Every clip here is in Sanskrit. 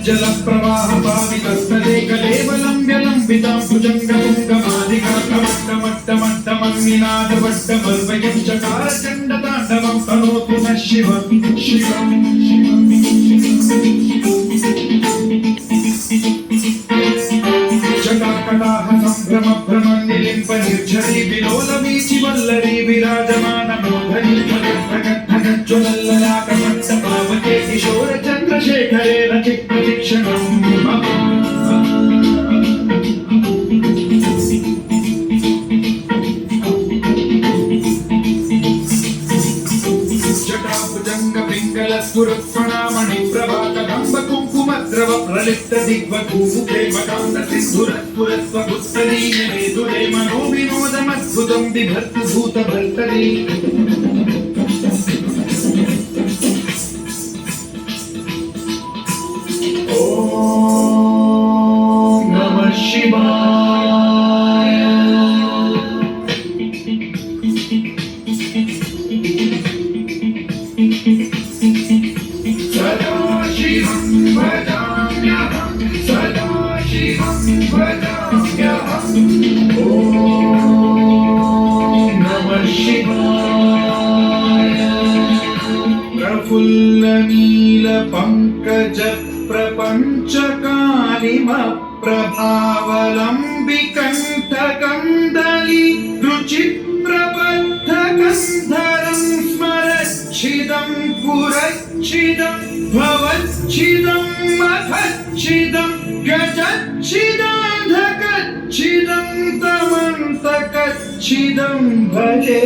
जल प्रवाह पावितस्तले कलेवलं व्यलंबितां भुजङ्गपुङ्गमालिकामट्टमट्टमट्टमन्निनादवट्टमल्वयं चकार चण्डताण्डवं तनोतु नः शिवं शिवं जटाकटाह सम्भ्रम भ्रमन्निलिम्प निर्झरी विलोलवीचि वल्लरी विराजमानमोधरी ज्वलल्ललाटमट्टपावके किशोर चन्द्रशेखरे रचिप्रतिक्षणम् जटाभुजङ्गपिङ्गलस्फुरत्फणामणि प्रभाकदम्ब कुङ्कुमद्रव प्रलिप्त दिग्वधूमुखे मकान्त सिन्धुरस्फुरस्वगुत्तरीय मेदुरे मनो विनोदमद्भुतं बिभर्तु भूतभर्तरी शिवाय सदाशिवं भजाम्यहं सदाशिवं भजाम्यहं ॐ नमः शिवाय प्रफुल्लनीलपङ्कज प्रपञ्चकालिम प्रभावलम्बिकण्ठकन्दली रुचिप्रबद्धकन्धरं स्मरच्छिदं पुरच्छिदं भवच्छिदं मथच्छिदं गजच्छिदान्धकच्छिदं तमन्तकच्छिदं भजे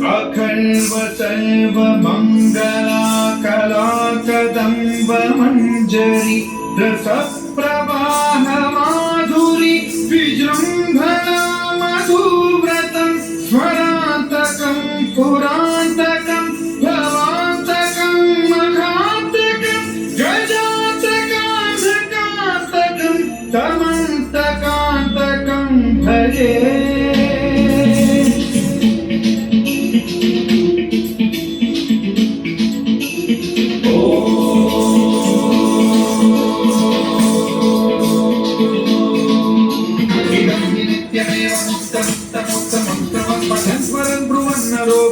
अखण्ड सर्वमङ्गलाकलाकदम्ब मञ्जरी रसप्रवाह माधुरी विजृम्भणा मधुव्रतं स्वरान्तकं पुरान्तकं भवान्तकं मखान्तकं गजान्तकान्तकान्तकं तमन्तकान्तकं भजे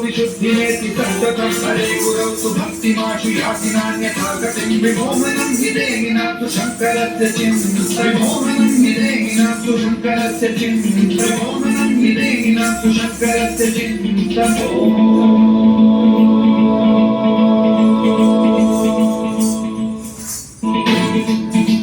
विशुद्धिमेति सन्ततं हरे गुरौ तु भक्तिमाशु याति नान्यथा गतिं विमोहनं हि देहि नास्तु शङ्करस्य चिं विमोहनं हि देहि नास्तु शङ्करस्य चिं विमोहनं हि देहि नास्तु शङ्करस्य चिं